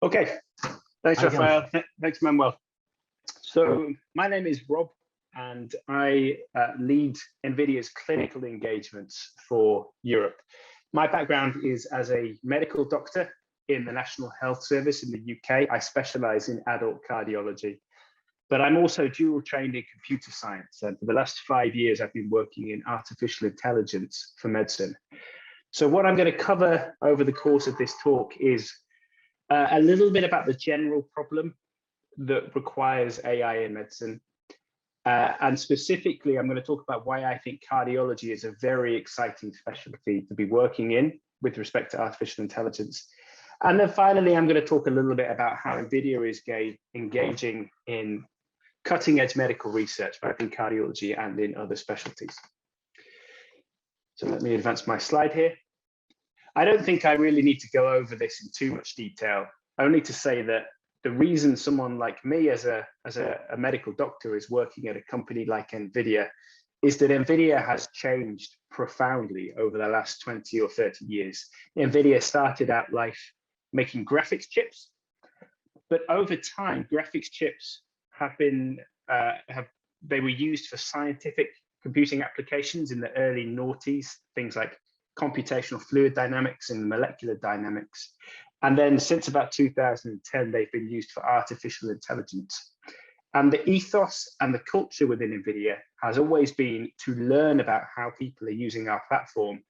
Okay, thanks, Raphael. Thanks, Manuel. So my name is Rob, and I lead NVIDIA's clinical engagements for Europe. My background is as a medical doctor in the National Health Service in the UK. I specialize in adult cardiology, but I'm also dual trained in computer science. And for the last 5 years, I've been working in artificial intelligence for medicine. So what I'm going to cover over the course of this talk is a little bit about the general problem that requires AI in medicine. And specifically, I'm going to talk about why I think cardiology is a very exciting specialty to be working in with respect to artificial intelligence. And then finally, I'm going to talk a little bit about how NVIDIA is engaging in cutting edge medical research, both in cardiology and in other specialties. So let me advance my slide here. I don't think I really need to go over this in too much detail, only to say that the reason someone like me as a medical doctor is working at a company like NVIDIA is that NVIDIA has changed profoundly over the last 20 or 30 years. NVIDIA started out life making graphics chips, but over time, graphics chips have been, they were used for scientific computing applications in the early noughties, things like computational fluid dynamics and molecular dynamics. And then since about 2010, they've been used for artificial intelligence. And the ethos and the culture within NVIDIA has always been to learn about how people are using our platform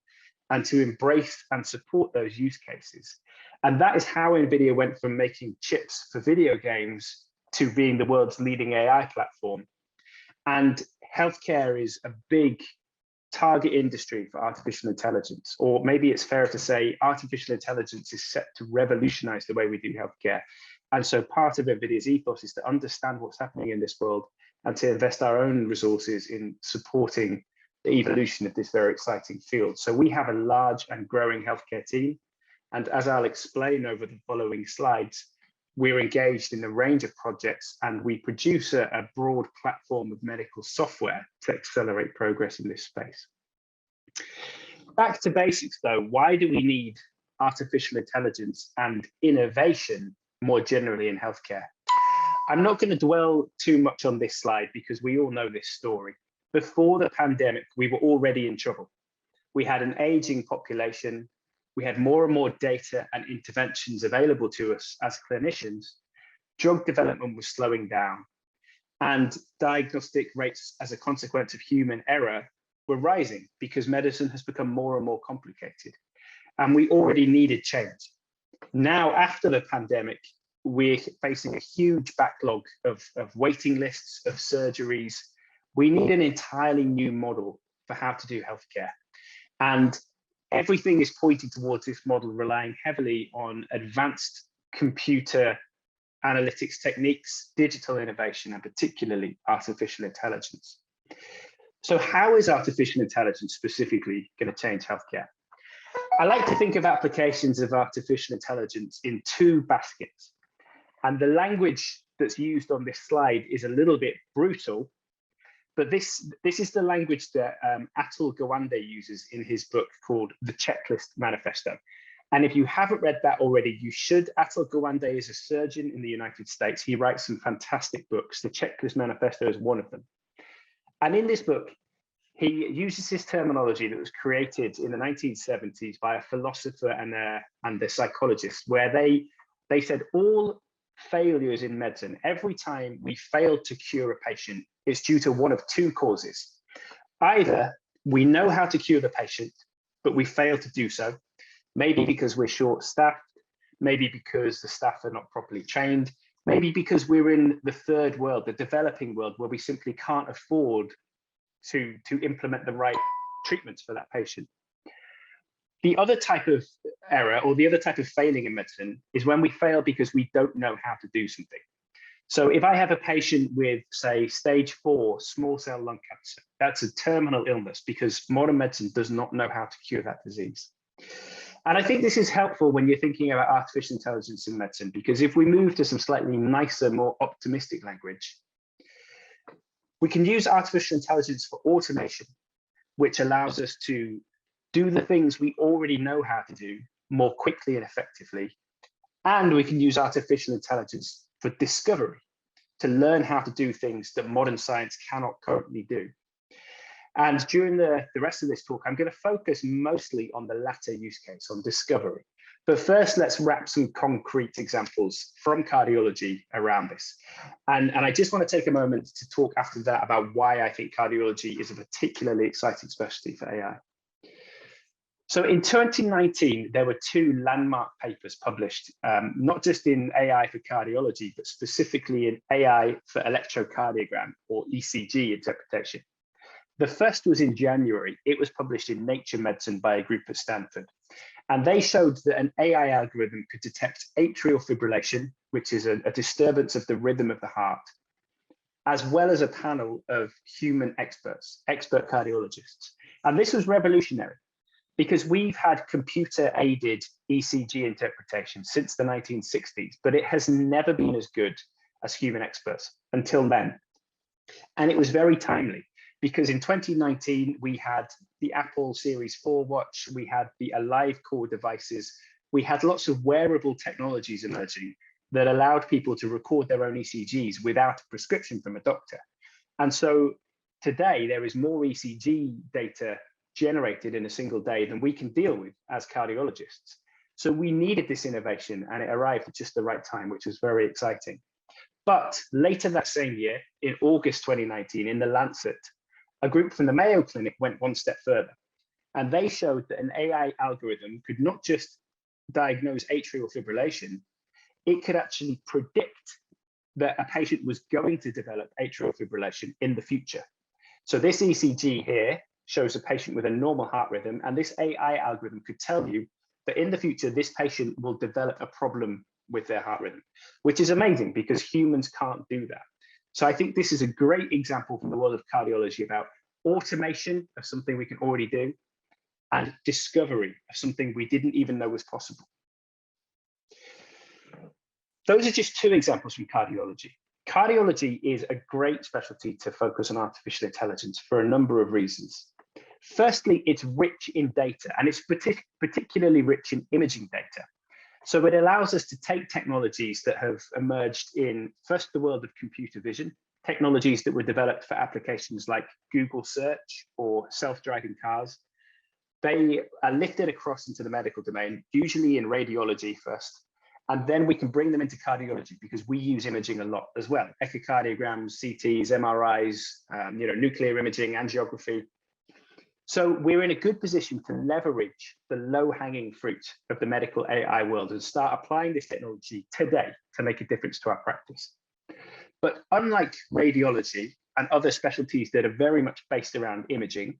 and to embrace and support those use cases. And that is how NVIDIA went from making chips for video games to being the world's leading AI platform. And healthcare is a big target industry for artificial intelligence, or maybe it's fair to say artificial intelligence is set to revolutionize the way we do healthcare. And so part of NVIDIA's ethos is to understand what's happening in this world and to invest our own resources in supporting the evolution of this very exciting field. So we have a large and growing healthcare team. And as I'll explain over the following slides, we're engaged in a range of projects, and we produce a broad platform of medical software to accelerate progress in this space. Back to basics though, why do we need artificial intelligence and innovation more generally in healthcare? I'm not going to dwell too much on this slide because we all know this story. Before the pandemic, we were already in trouble. We had an aging population. We had more and more data and interventions available to us as clinicians. Drug development was slowing down, and diagnostic rates as a consequence of human error were rising because medicine has become more and more complicated. And we already needed change. Now, after the pandemic, we're facing a huge backlog of waiting lists, of surgeries. We need an entirely new model for how to do healthcare. And everything is pointing towards this model, relying heavily on advanced computer analytics techniques, digital innovation, and particularly artificial intelligence. So how is artificial intelligence specifically going to change healthcare? I like to think of applications of artificial intelligence in two baskets. And the language that's used on this slide is a little bit brutal, but this is the language that Atul Gawande uses in his book called The Checklist Manifesto. And if you haven't read that already, you should. Atul Gawande is a surgeon in the United States. He writes some fantastic books. The Checklist Manifesto is one of them. And in this book, he uses this terminology that was created in the 1970s by a philosopher and a psychologist, where they said all failures in medicine, every time we fail to cure a patient, it's due to one of two causes. Either we know how to cure the patient, but we fail to do so, maybe because we're short-staffed, maybe because the staff are not properly trained, maybe because we're in the third world, the developing world, where we simply can't afford to implement the right treatments for that patient. The other type of error, or the other type of failing in medicine, is when we fail because we don't know how to do something. So if I have a patient with, say, stage 4 small cell lung cancer, that's a terminal illness because modern medicine does not know how to cure that disease. And I think this is helpful when you're thinking about artificial intelligence in medicine, because if we move to some slightly nicer, more optimistic language, we can use artificial intelligence for automation, which allows us to do the things we already know how to do more quickly and effectively, And we can use artificial intelligence for discovery, to learn how to do things that modern science cannot currently do. And during the rest of this talk, I'm going to focus mostly on the latter use case, on discovery. But first, let's wrap some concrete examples from cardiology around this. And I just want to take a moment to talk after that about why I think cardiology is a particularly exciting specialty for AI. So in 2019, there were 2 landmark papers published, not just in AI for cardiology, but specifically in AI for electrocardiogram or ECG interpretation. The first was in January. It was published in Nature Medicine by a group at Stanford. And they showed that an AI algorithm could detect atrial fibrillation, which is a disturbance of the rhythm of the heart, as well as a panel of human experts, expert cardiologists. And this was revolutionary, because we've had computer-aided ECG interpretation since the 1960s, but it has never been as good as human experts until then. And it was very timely, because in 2019, we had the Apple Series 4 watch, we had the AliveCore devices, we had lots of wearable technologies emerging that allowed people to record their own ECGs without a prescription from a doctor. And so today, there is more ECG data generated in a single day than we can deal with as cardiologists. So we needed this innovation, and it arrived at just the right time, which was very exciting. But later that same year, in August 2019, in The Lancet, a group from the Mayo Clinic went one step further, and they showed that an AI algorithm could not just diagnose atrial fibrillation, it could actually predict that a patient was going to develop atrial fibrillation in the future. So this ECG here shows a patient with a normal heart rhythm, and this AI algorithm could tell you that in the future, this patient will develop a problem with their heart rhythm, which is amazing because humans can't do that. So I think this is a great example from the world of cardiology about automation of something we can already do and discovery of something we didn't even know was possible. Those are just 2 examples from cardiology. Cardiology is a great specialty to focus on artificial intelligence for a number of reasons. Firstly, it's rich in data, and it's particularly rich in imaging data. So it allows us to take technologies that have emerged in first the world of computer vision, technologies that were developed for applications like Google search or self-driving cars. They are lifted across into the medical domain, usually in radiology first, and then we can bring them into cardiology because we use imaging a lot as well. Echocardiograms, CTs, MRIs, nuclear imaging, angiography. So we're in a good position to leverage the low-hanging fruit of the medical AI world and start applying this technology today to make a difference to our practice. But unlike radiology and other specialties that are very much based around imaging,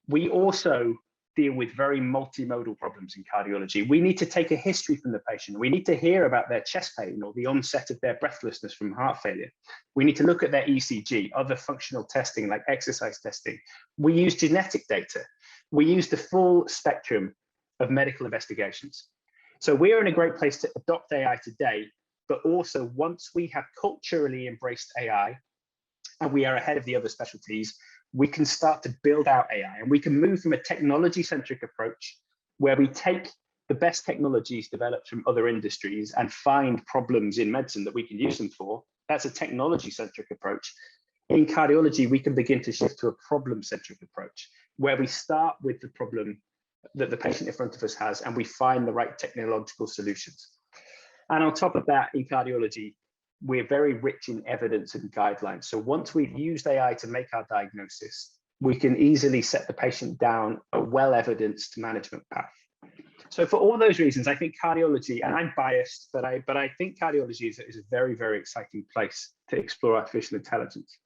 we also deal with very multimodal problems in cardiology. We need to take a history from the patient. We need to hear about their chest pain or the onset of their breathlessness from heart failure. We need to look at their ECG, other functional testing like exercise testing. We use genetic data. We use the full spectrum of medical investigations. So we're in a great place to adopt AI today, but also once we have culturally embraced AI and we are ahead of the other specialties, we can start to build out AI, and we can move from a technology-centric approach where we take the best technologies developed from other industries and find problems in medicine that we can use them for. That's a technology-centric approach. In cardiology, we can begin to shift to a problem-centric approach where we start with the problem that the patient in front of us has and we find the right technological solutions. And on top of that, in cardiology, we're very rich in evidence and guidelines. So once we've used AI to make our diagnosis, we can easily set the patient down a well-evidenced management path. So for all those reasons, I think cardiology, and I'm biased, but I think cardiology is a very, very exciting place to explore artificial intelligence.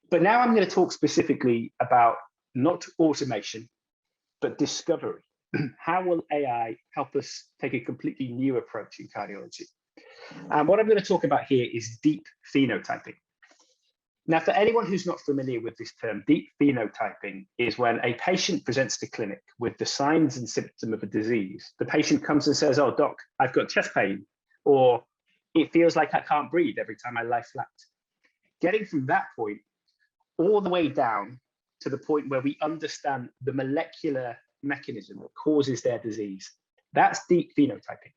But now I'm going to talk specifically about not automation, but discovery. How will AI help us take a completely new approach in cardiology? And what I'm going to talk about here is deep phenotyping. Now, for anyone who's not familiar with this term, deep phenotyping is when a patient presents to clinic with the signs and symptoms of a disease. The patient comes and says, "Oh, doc, I've got chest pain," or "It feels like I can't breathe every time I lie flat." Getting from that point all the way down to the point where we understand the molecular mechanism that causes their disease. That's deep phenotyping.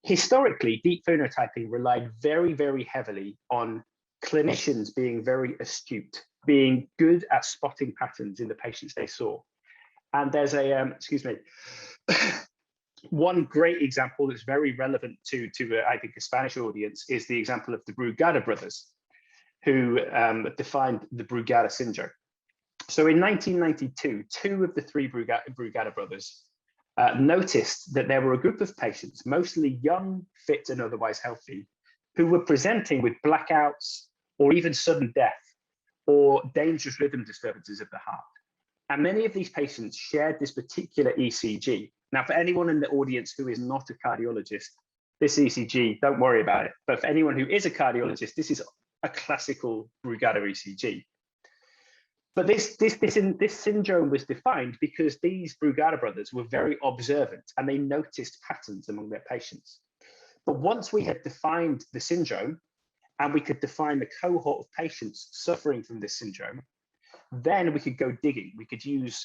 Historically, deep phenotyping relied very, very heavily on clinicians being very astute, being good at spotting patterns in the patients they saw. And there's a, excuse me, one great example that's very relevant to I think, a Spanish audience is the example of the Brugada brothers, who defined the Brugada Syndrome. So in 1992, two of the three Brugada brothers noticed that there were a group of patients, mostly young, fit, and otherwise healthy, who were presenting with blackouts or even sudden death or dangerous rhythm disturbances of the heart. And many of these patients shared this particular ECG. Now, for anyone in the audience who is not a cardiologist, this ECG, don't worry about it. But for anyone who is a cardiologist, this is a classical Brugada ECG. But this syndrome was defined because these Brugada brothers were very observant and they noticed patterns among their patients. But once we had defined the syndrome and we could define the cohort of patients suffering from this syndrome, then we could go digging. We could use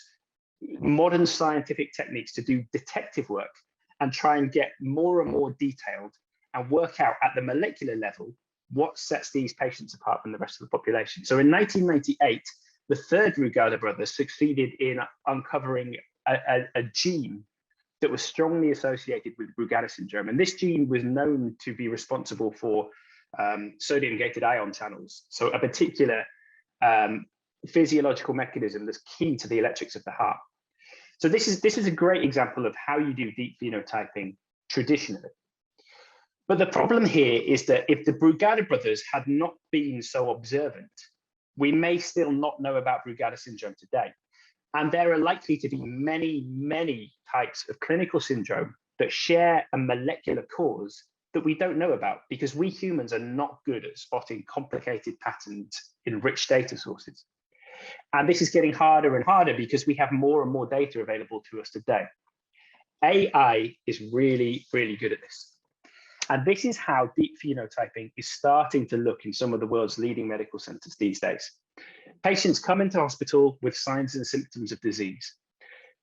modern scientific techniques to do detective work and try and get more and more detailed and work out at the molecular level what sets these patients apart from the rest of the population. So in 1998, the third Brugada brothers succeeded in uncovering a gene that was strongly associated with Brugada syndrome. And this gene was known to be responsible for sodium-gated ion channels. So a particular physiological mechanism that's key to the electrics of the heart. So this is a great example of how you do deep phenotyping traditionally. But the problem here is that if the Brugada brothers had not been so observant, we may still not know about Brugada syndrome today. And there are likely to be many, many types of clinical syndrome that share a molecular cause that we don't know about, because we humans are not good at spotting complicated patterns in rich data sources. And this is getting harder and harder because we have more and more data available to us today. AI is really, really good at this. And this is how deep phenotyping is starting to look in some of the world's leading medical centers these days. Patients come into hospital with signs and symptoms of disease.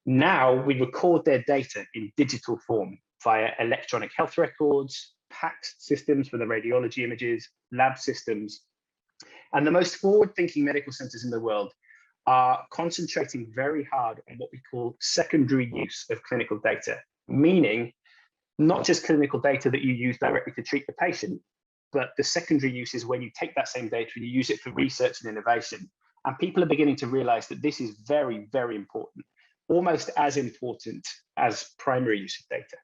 Now we record their data in digital form via electronic health records, PACS systems for the radiology images, lab systems. And the most forward-thinking medical centers in the world are concentrating very hard on what we call secondary use of clinical data, meaning not just clinical data that you use directly to treat the patient, but the secondary use is when you take that same data and you use it for research and innovation. And people are beginning to realize that this is very, very important, almost as important as primary use of data.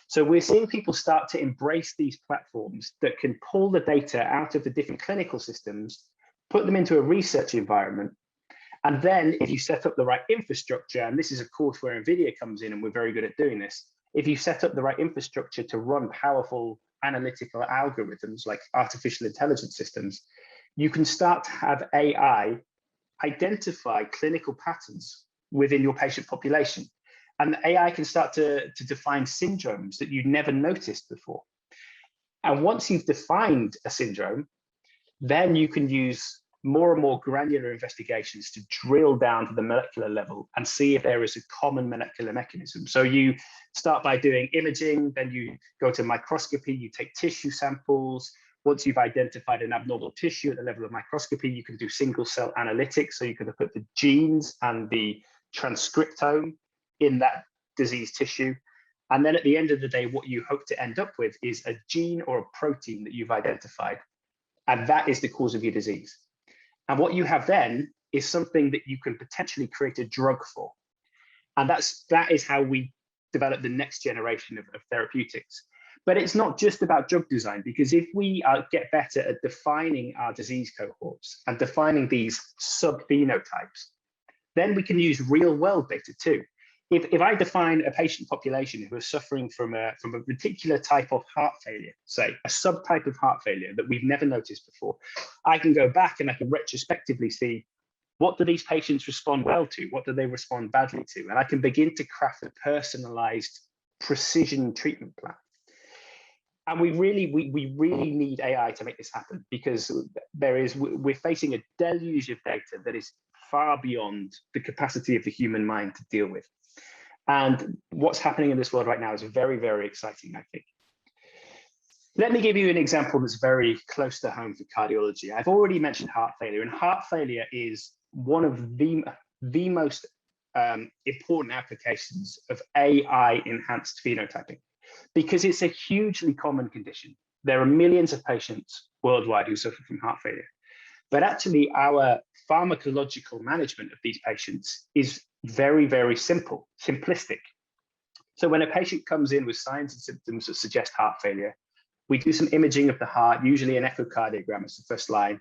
So we're seeing people start to embrace these platforms that can pull the data out of the different clinical systems, put them into a research environment. And then if you set up the right infrastructure, and this is of course where NVIDIA comes in and we're very good at doing this, if you set up the right infrastructure to run powerful analytical algorithms like artificial intelligence systems, you can start to have AI identify clinical patterns within your patient population. And AI can start to define syndromes that you'd never noticed before. And once you've defined a syndrome, then you can use more and more granular investigations to drill down to the molecular level and see if there is a common molecular mechanism. So you start by doing imaging, then you go to microscopy, you take tissue samples. Once you've identified an abnormal tissue at the level of microscopy, you can do single cell analytics. So you can look at the genes and the transcriptome in that diseased tissue. And then at the end of the day, what you hope to end up with is a gene or a protein that you've identified. And that is the cause of your disease. And what you have then is something that you can potentially create a drug for. And that is how we develop the next generation of therapeutics. But it's not just about drug design, because if we get better at defining our disease cohorts and defining these subphenotypes, then we can use real world data too. If I define a patient population who are suffering from a particular type of heart failure, say a subtype of heart failure that we've never noticed before, I can go back and I can retrospectively see what do these patients respond well to, what do they respond badly to, and I can begin to craft a personalized precision treatment plan. And we really need AI to make this happen, because we're facing a deluge of data that is far beyond the capacity of the human mind to deal with. And what's happening in this world right now is very, very exciting, I think. Let me give you an example that's very close to home for cardiology. I've already mentioned heart failure, and heart failure is one of the most important applications of AI-enhanced phenotyping, because it's a hugely common condition. There are millions of patients worldwide who suffer from heart failure, but actually our pharmacological management of these patients is very, very simplistic. So when a patient comes in with signs and symptoms that suggest heart failure, we do some imaging of the heart, usually an echocardiogram as the first line.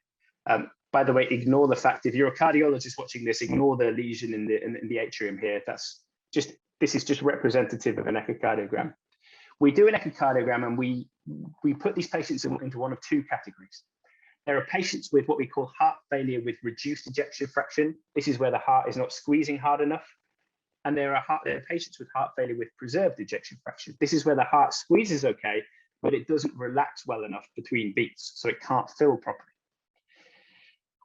By the way, ignore the fact, if you're a cardiologist watching this, ignore the lesion in the atrium here. This is just representative of an echocardiogram. We do an echocardiogram and we put these patients into one of two categories. There are patients with what we call heart failure with reduced ejection fraction. This is where the heart is not squeezing hard enough. And there are patients with heart failure with preserved ejection fraction. This is where the heart squeezes okay, but it doesn't relax well enough between beats, so it can't fill properly.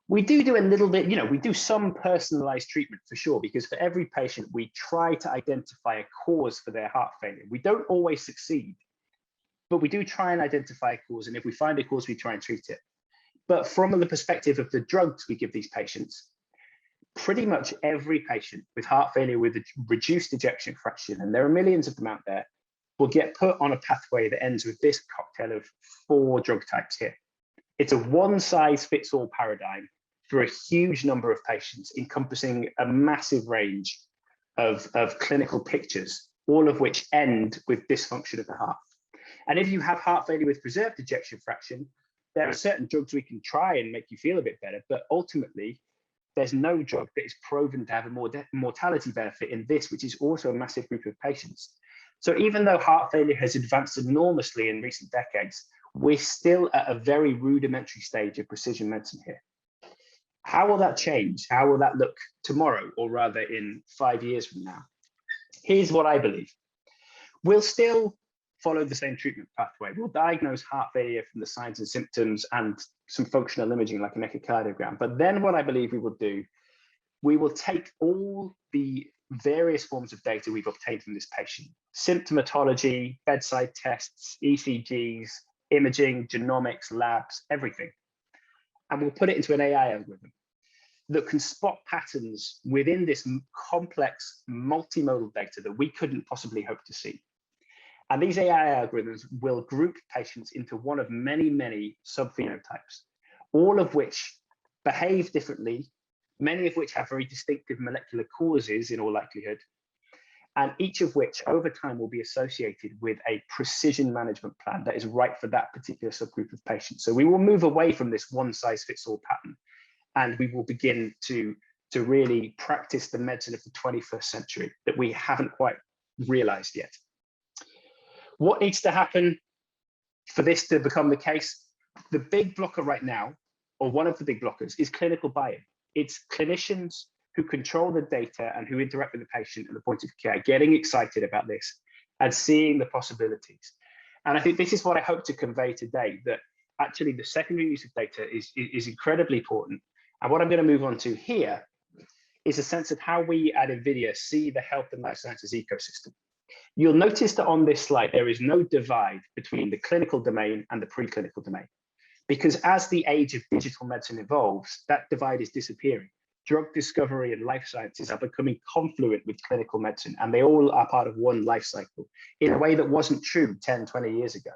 We do a little bit, we do some personalized treatment for sure, because for every patient, we try to identify a cause for their heart failure. We don't always succeed, but we do try and identify a cause. And if we find a cause, we try and treat it. But from the perspective of the drugs we give these patients, pretty much every patient with heart failure with a reduced ejection fraction, and there are millions of them out there, will get put on a pathway that ends with this cocktail of 4 drug types here. It's a one-size-fits-all paradigm for a huge number of patients, encompassing a massive range of clinical pictures, all of which end with dysfunction of the heart. And if you have heart failure with preserved ejection fraction, there are certain drugs we can try and make you feel a bit better, but ultimately, there's no drug that is proven to have a mortality benefit in this, which is also a massive group of patients. So even though heart failure has advanced enormously in recent decades, we're still at a very rudimentary stage of precision medicine here. How will that change? How will that look tomorrow, or rather in 5 years from now? Here's what I believe. We'll still follow the same treatment pathway. We'll diagnose heart failure from the signs and symptoms and some functional imaging like an echocardiogram. But then what I believe we will do, we will take all the various forms of data we've obtained from this patient, symptomatology, bedside tests, ECGs, imaging, genomics, labs, everything. And we'll put it into an AI algorithm that can spot patterns within this complex multimodal data that we couldn't possibly hope to see. And these AI algorithms will group patients into one of many, many subphenotypes, all of which behave differently, many of which have very distinctive molecular causes in all likelihood, and each of which over time will be associated with a precision management plan that is right for that particular subgroup of patients. So we will move away from this one-size-fits-all pattern, and we will begin to really practice the medicine of the 21st century that we haven't quite realized yet. What needs to happen for this to become the case? The big blocker right now, or one of the big blockers, is clinical buy-in. It's clinicians who control the data and who interact with the patient at the point of care, getting excited about this and seeing the possibilities. And I think this is what I hope to convey today, that actually the secondary use of data is incredibly important. And what I'm going to move on to here is a sense of how we at NVIDIA see the health and life sciences ecosystem. You'll notice that on this slide, there is no divide between the clinical domain and the preclinical domain, because as the age of digital medicine evolves, that divide is disappearing. Drug discovery and life sciences are becoming confluent with clinical medicine, and they all are part of one life cycle in a way that wasn't true 10, 20 years ago.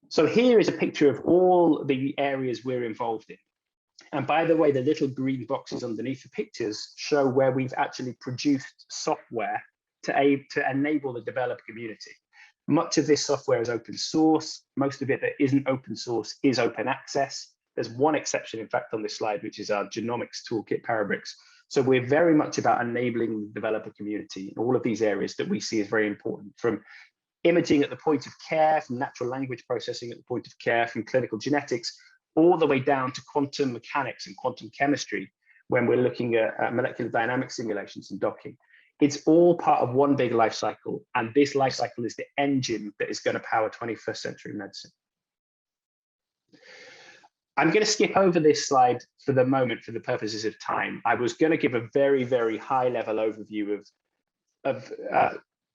So here is a picture of all the areas we're involved in. And by the way, the little green boxes underneath the pictures show where we've actually produced software to enable the developer community. Much of this software is open source. Most of it that isn't open source is open access. There's one exception, in fact, on this slide, which is our genomics toolkit, Parabricks. So we're very much about enabling the developer community in all of these areas that we see as very important, from imaging at the point of care, from natural language processing at the point of care, from clinical genetics, all the way down to quantum mechanics and quantum chemistry, when we're looking at molecular dynamic simulations and docking. It's all part of one big life cycle, and this life cycle is the engine that is going to power 21st century medicine. I'm going to skip over this slide for the moment for the purposes of time. I was going to give a very, very high level overview of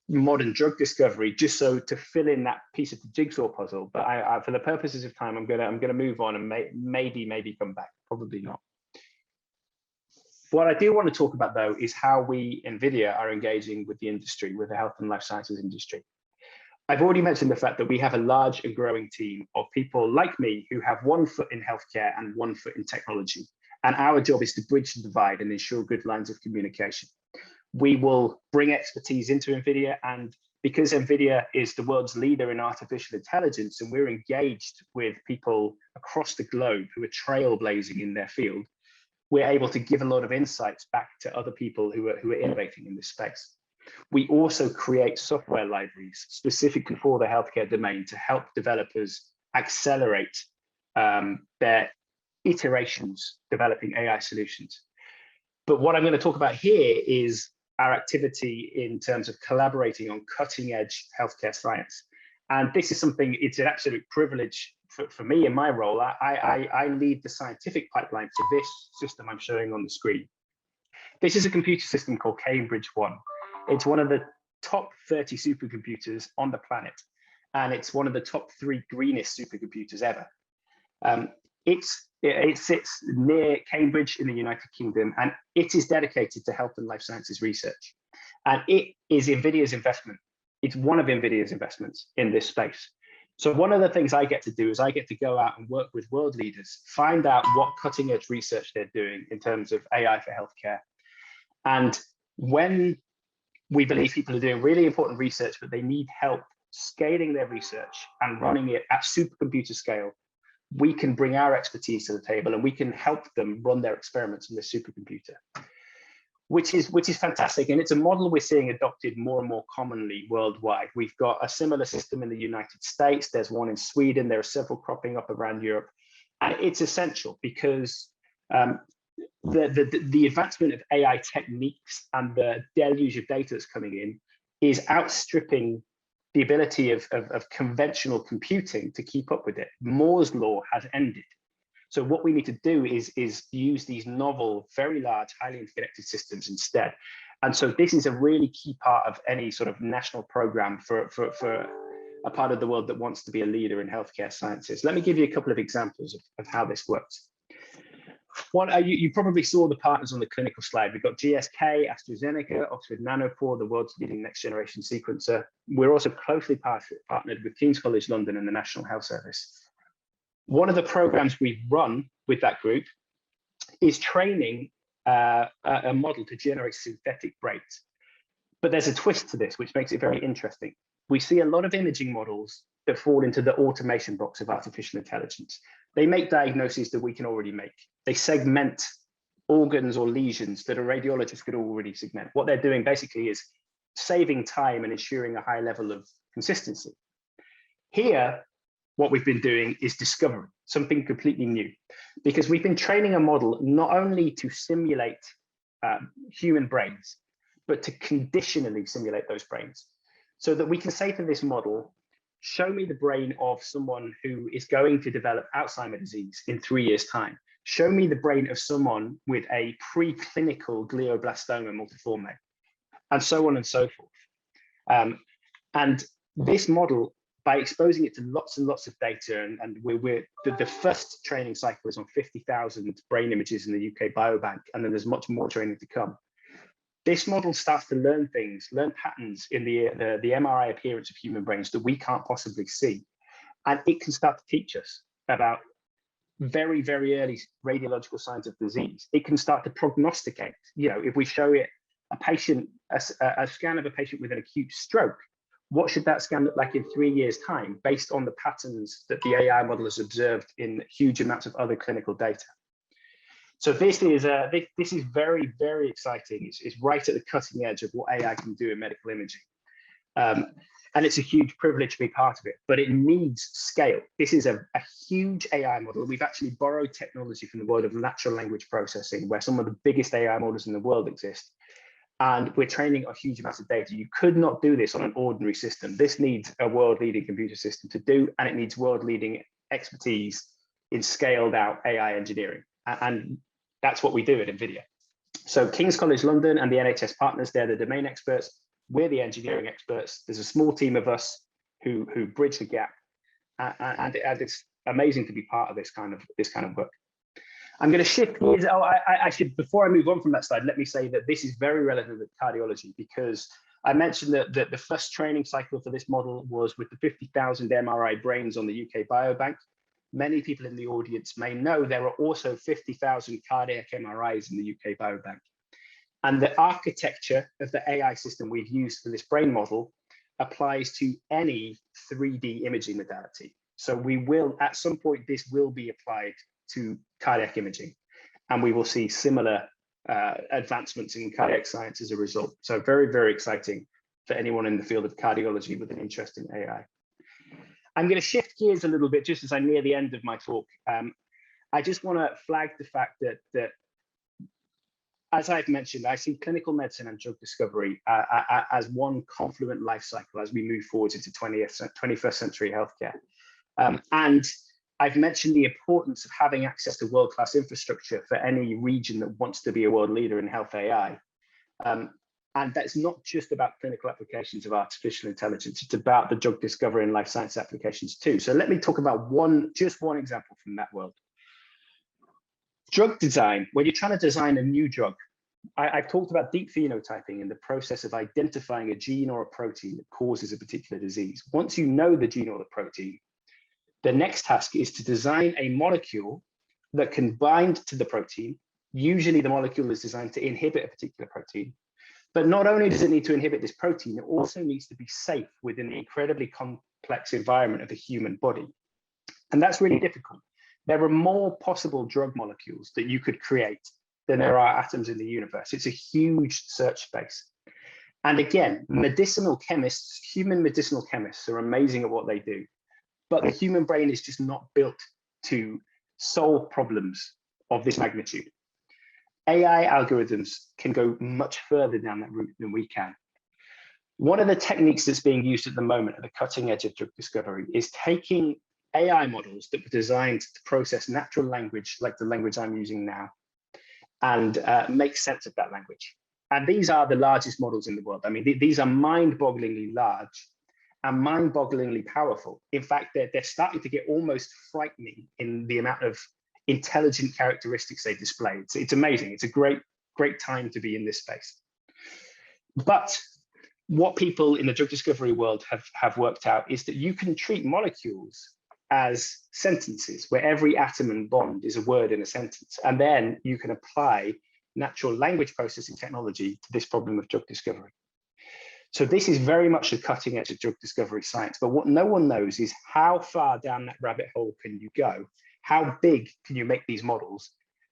modern drug discovery, just so to fill in that piece of the jigsaw puzzle. But for the purposes of time, I'm gonna move on and maybe come back. Probably not. What I do want to talk about, though, is how we, NVIDIA, are engaging with the industry, with the health and life sciences industry. I've already mentioned the fact that we have a large and growing team of people like me who have one foot in healthcare and one foot in technology. And our job is to bridge the divide and ensure good lines of communication. We will bring expertise into NVIDIA, and because NVIDIA is the world's leader in artificial intelligence, and we're engaged with people across the globe who are trailblazing in their field, we're able to give a lot of insights back to other people who are innovating in this space. We also create software libraries specifically for the healthcare domain to help developers accelerate their iterations developing AI solutions. But what I'm going to talk about here is our activity in terms of collaborating on cutting edge healthcare science. And this is something, it's an absolute privilege for me in my role. I lead the scientific pipeline for this system I'm showing on the screen. This is a computer system called Cambridge 1. It's one of the top 30 supercomputers on the planet, and it's one of the top 3 greenest supercomputers ever. It sits near Cambridge in the United Kingdom, and it is dedicated to health and life sciences research. And it is NVIDIA's investment. It's one of NVIDIA's investments in this space. So one of the things I get to do is I get to go out and work with world leaders, find out what cutting edge research they're doing in terms of AI for healthcare. And when we believe people are doing really important research, but they need help scaling their research and running it at supercomputer scale, we can bring our expertise to the table and we can help them run their experiments on this supercomputer, which is fantastic. And it's a model we're seeing adopted more and more commonly worldwide. We've got a similar system in the United States. There's one in Sweden. There are several cropping up around Europe. And it's essential because the advancement of AI techniques and the deluge of data that's coming in is outstripping the ability of conventional computing to keep up with it. Moore's law has ended. So what we need to do is use these novel, very large, highly interconnected systems instead. And so this is a really key part of any sort of national program for a part of the world that wants to be a leader in healthcare sciences. Let me give you a couple of examples of how this works. You probably saw the partners on the clinical slide. We've got GSK, AstraZeneca, Oxford Nanopore, the world's leading next generation sequencer. We're also closely partnered with King's College London and the National Health Service. One of the programs we've run with that group is training a model to generate synthetic brains. But there's a twist to this, which makes it very interesting. We see a lot of imaging models that fall into the automation box of artificial intelligence. They make diagnoses that we can already make. They segment organs or lesions that a radiologist could already segment. What they're doing basically is saving time and ensuring a high level of consistency. Here, what we've been doing is discovering something completely new, because we've been training a model not only to simulate human brains, but to conditionally simulate those brains, so that we can say to this model, show me the brain of someone who is going to develop Alzheimer's disease in 3 years' time. Show me the brain of someone with a preclinical glioblastoma multiforme, and so on and so forth. And this model, by exposing it to lots and lots of data, and the first training cycle is on 50,000 brain images in the UK Biobank, and then there's much more training to come. This model starts to learn things, learn patterns in the MRI appearance of human brains that we can't possibly see. And it can start to teach us about very, very early radiological signs of disease. It can start to prognosticate. You know, if we show it a scan of a patient with an acute stroke, what should that scan look like in 3 years' time, based on the patterns that the AI model has observed in huge amounts of other clinical data? So this is very, very exciting. It's right at the cutting edge of what AI can do in medical imaging. And it's a huge privilege to be part of it, but it needs scale. This is a huge AI model. We've actually borrowed technology from the world of natural language processing, where some of the biggest AI models in the world exist. And we're training a huge amount of data. You could not do this on an ordinary system. This needs a world-leading computer system to do, and it needs world-leading expertise in scaled out AI engineering. And that's what we do at NVIDIA. So King's College London and the NHS partners, they're the domain experts. We're the engineering experts. There's a small team of us who bridge the gap, and it's amazing to be part of this kind of work. I'm going to shift gears. Oh, I should, before I move on from that slide, let me say that this is very relevant with cardiology, because I mentioned that the first training cycle for this model was with the 50,000 MRI brains on the UK Biobank. Many people in the audience may know there are also 50,000 cardiac MRIs in the UK Biobank. And the architecture of the AI system we've used for this brain model applies to any 3D imaging modality. So we will, at some point, this will be applied to cardiac imaging, and we will see similar advancements in cardiac science as a result. So very, very exciting for anyone in the field of cardiology with an interest in AI. I'm going to shift gears a little bit just as I near the end of my talk. I just want to flag the fact that as I've mentioned, I see clinical medicine and drug discovery as one confluent life cycle as we move forward into 21st century healthcare. And I've mentioned the importance of having access to world-class infrastructure for any region that wants to be a world leader in health AI. And that's not just about clinical applications of artificial intelligence, it's about the drug discovery and life science applications too. So let me talk about just one example from that world. Drug design, when you're trying to design a new drug, I've talked about deep phenotyping in the process of identifying a gene or a protein that causes a particular disease. Once you know the gene or the protein, the next task is to design a molecule that can bind to the protein. Usually the molecule is designed to inhibit a particular protein. But not only does it need to inhibit this protein, it also needs to be safe within the incredibly complex environment of the human body. And that's really difficult. There are more possible drug molecules that you could create than there are atoms in the universe. It's a huge search space. And again, medicinal chemists, human medicinal chemists are amazing at what they do. But the human brain is just not built to solve problems of this magnitude. AI algorithms can go much further down that route than we can. One of the techniques that's being used at the moment at the cutting edge of drug discovery is taking AI models that were designed to process natural language, like the language I'm using now, and make sense of that language. And these are the largest models in the world. I mean, these are mind-bogglingly large and mind-bogglingly powerful. In fact, they're starting to get almost frightening in the amount of intelligent characteristics they display. It's amazing. It's a great time to be in this space. But what people in the drug discovery world have worked out is that you can treat molecules as sentences, where every atom and bond is a word in a sentence. And then you can apply natural language processing technology to this problem of drug discovery. So this is very much the cutting edge of drug discovery science. But what no one knows is how far down that rabbit hole can you go? How big can you make these models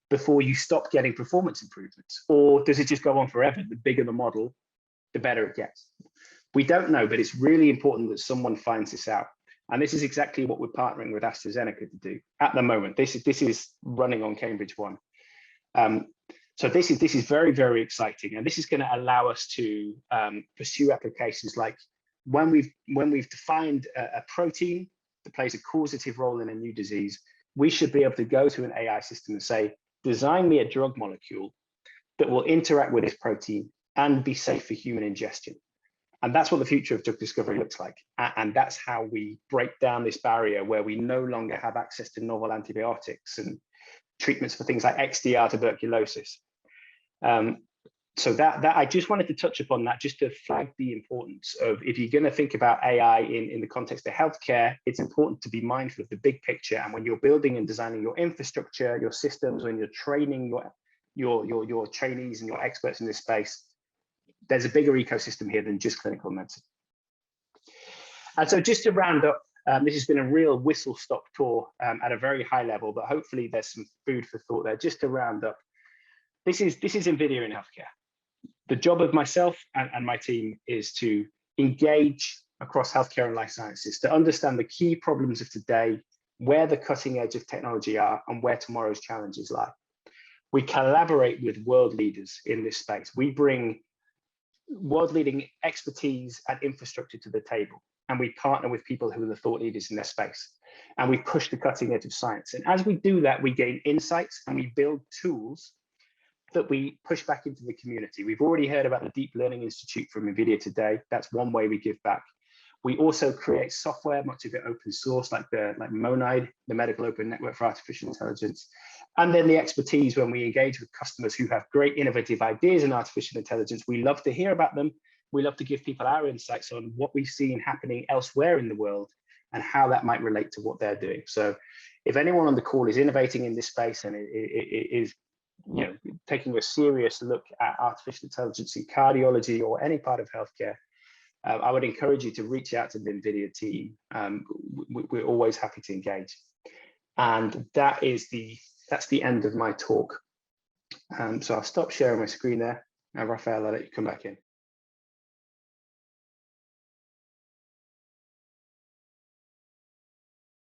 before you stop getting performance improvements? Or does it just go on forever? The bigger the model, the better it gets. We don't know, but it's really important that someone finds this out. And this is exactly what we're partnering with AstraZeneca to do at the moment. This is running on Cambridge One. So this is very, very exciting. And this is going to allow us to pursue applications like when we've defined a protein that plays a causative role in a new disease, we should be able to go to an AI system and say, design me a drug molecule that will interact with this protein and be safe for human ingestion. And that's what the future of drug discovery looks like. And that's how we break down this barrier where we no longer have access to novel antibiotics and treatments for things like XDR tuberculosis. So that I just wanted to touch upon that just to flag the importance of, if you're going to think about AI in the context of healthcare, it's important to be mindful of the big picture. And when you're building and designing your infrastructure, your systems, when you're training your trainees and your experts in this space, there's a bigger ecosystem here than just clinical medicine. And so just to round up, this has been a real whistle-stop tour at a very high level, but hopefully there's some food for thought there. Just to round up, this is NVIDIA in healthcare. The job of myself and my team is to engage across healthcare and life sciences to understand the key problems of today, where the cutting edge of technology are, and where tomorrow's challenges lie. We collaborate with world leaders in this space. We bring world-leading expertise and infrastructure to the table, and we partner with people who are the thought leaders in their space, and we push the cutting edge of science. And as we do that, we gain insights and we build tools that we push back into the community. We've already heard about the Deep Learning Institute from NVIDIA today. That's one way we give back. We also create software, much of it open source, like MONIDE, the Medical Open Network for Artificial Intelligence. And then the expertise when we engage with customers who have great innovative ideas in artificial intelligence. We love to hear about them. We love to give people our insights on what we've seen happening elsewhere in the world and how that might relate to what they're doing. So if anyone on the call is innovating in this space and is taking a serious look at artificial intelligence in cardiology or any part of healthcare, I would encourage you to reach out to the NVIDIA team. We're always happy to engage. And that's the end of my talk. So I'll stop sharing my screen there. Now, Raphael, I'll let you come back in.